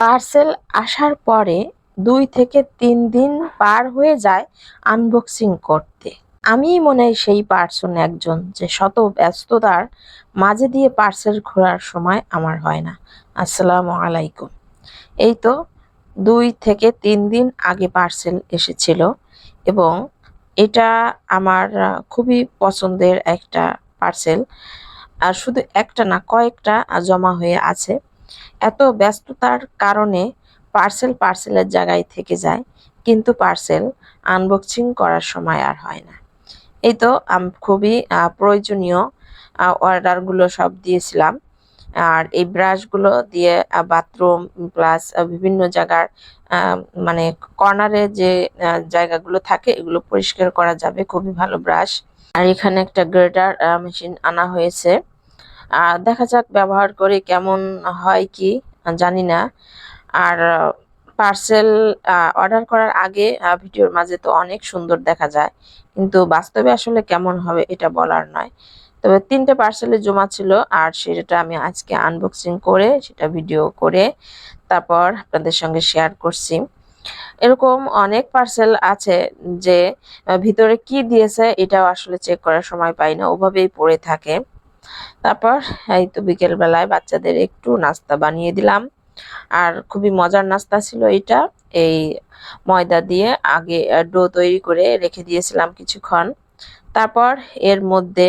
Parcel আসার পরে ২ থেকে ৩ দিন পার হয়ে যায় আনবক্সিং করতে। আমিই মনে হয় সেই পার্সন একজন যে শত ব্যস্ততার মাঝে দিয়ে পার্সেল খোলার সময় আমার হয় না। আসসালামু আলাইকুম। এই তো ২ থেকে ৩ দিন আগে পার্সেল এসেছিল এবং এটা আমার খুবই পছন্দের একটা পার্সেল। আর শুধু একটা না, কয়েকটা জমা হয়ে আছে। এত ব্যস্ততার কারণে পার্সেলের জায়গায় থেকে যায়, কিন্তু পার্সেল আনবক্সিং করার সময় আর হয় না। এই তো খুবই প্রয়োজনীয় অর্ডারগুলো সব দিয়েছিলাম। আর এই ব্রাশগুলো দিয়ে বাথরুম প্লাস বিভিন্ন জায়গার আহ, মানে কর্নারে যে জায়গাগুলো থাকে এগুলো পরিষ্কার করা যাবে, খুবই ভালো ব্রাশ। আর এখানে একটা গ্রেটার মেশিন আনা হয়েছে। দেখা যাক ব্যবহার করে কেমন হয় কি জানি না। আর পার্সেল অর্ডার করার আগে ভিডিওর মাঝে তো অনেক সুন্দর দেখা যায়, কিন্তু বাস্তবে আসলে কেমন হবে এটা বলার নয়। তবে ৩টে পার্সেলে জমা ছিল, আর সেটা আমি আজকে আনবক্সিং করে সেটা ভিডিও করে তারপর আপনাদের সঙ্গে শেয়ার করছি। এরকম অনেক পার্সেল আছে যে ভিতরে কি দিয়েছে এটাও আসলে চেক করার সময় পাই না, ওভাবেই পড়ে থাকে। তারপর এই তো বিকেল বেলায় বাচ্চাদের একটু নাস্তা বানিয়ে দিলাম। আর খুবই মজার নাস্তা ছিল এটা। এই ময়দা দিয়ে আগে ডো তৈরি করে রেখে দিয়েছিলাম কিছুক্ষণ। তারপর এর মধ্যে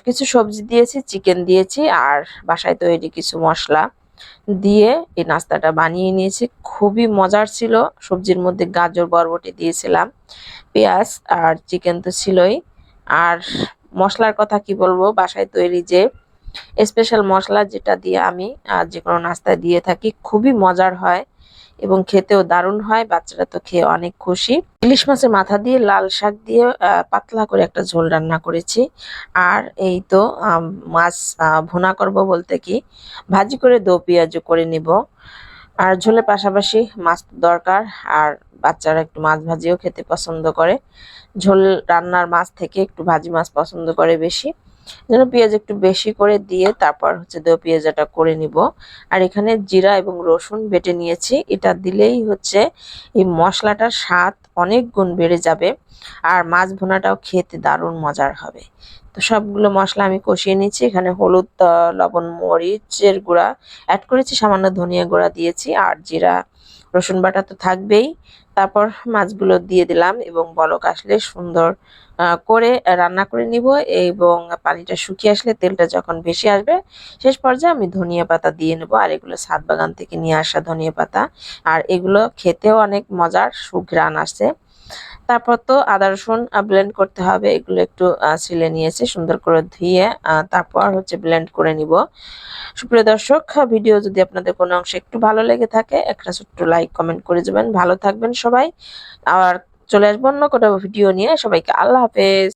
কিছু সবজি দিয়েছি, চিকেন দিয়েছি আর বাসায় তৈরি কিছু মশলা দিয়ে এই নাস্তাটা বানিয়ে নিয়েছি। খুবই মজার ছিল। সবজির মধ্যে গাজর বরবটি দিয়েছিলাম, পেঁয়াজ আর চিকেন তো ছিলই। আর মশলার কথা কি বলবো, বাসায় তৈরি যে স্পেশাল মশলা যেটা দিয়ে আমি যে কোনো নাস্তায় দিয়ে থাকি, খুবই মজার হয় এবং খেতেও দারুণ হয়। বাচ্চারা তো খেয়ে অনেক খুশি। ইলিশ মাছের মাথা দিয়ে লাল শাক দিয়ে পাতলা করে একটা ঝোল রান্না করেছি। আর এই তো মাছ ভুনা করব বলতে কি, ভাজি করে দো পেঁয়াজও করে নিব। আর ঝোলের পাশাপাশি মাছ তো দরকার। আর বাচ্চারা একটু মাছ ভাজিও খেতে পছন্দ করে, ঝোল রান্নার মাছ থেকে একটু ভাজি মাছ পছন্দ করে বেশি। যেন পেঁয়াজ একটু বেশি করে দিয়ে তারপর হচ্ছে দো পেঁয়াজাটা করে নিব। আর এখানে জিরা এবং রসুন বেটে নিয়েছি, এটা দিলেই হচ্ছে এই মশলাটার স্বাদ অনেক গুণ বেড়ে যাবে। আর মাছ ভুনাটাও খেতে দারুণ মজার হবে। তো সবগুলো মশলা আমি কষিয়ে নিচ্ছি। এখানে হলুদ, লবণ, মরিচের গুঁড়া অ্যাড করেছি, সামান্য ধনিয়া গুঁড়া দিয়েছি, আর জিরা রসুন বাটা তো থাকবেই। তারপর মাছগুলো দিয়ে দিলাম এবং বলক আসলে সুন্দর করে রান্না করে নিব। এবং পানিটা শুকিয়ে আসলে, তেলটা যখন ভেসে আসবে, শেষ পর্যায়ে আমি ধনিয়া পাতা দিয়ে নেব। আর এগুলো ছাদ বাগান থেকে নিয়ে আসা ধনিয়া পাতা, আর এগুলো খেতেও অনেক মজার, সুঘ্রাণ আসে। তারপর তো আদা রসুন ব্লেন্ড করতে হবে, এগুলো একটু ছিলে নিয়েছে, সুন্দর করে ধুয়ে তারপর হচ্ছে ব্লেন্ড করে নিব। সুপ্রিয় দর্শক, ভিডিও যদি আপনাদের কোনো অংশে একটু ভালো লেগে থাকে একটা ছোট্ট লাইক কমেন্ট করে যাবেন। ভালো থাকবেন সবাই। আর চলে আসবো অন্য কোনো ভিডিও নিয়ে। সবাইকে আল্লাহ হাফেজ।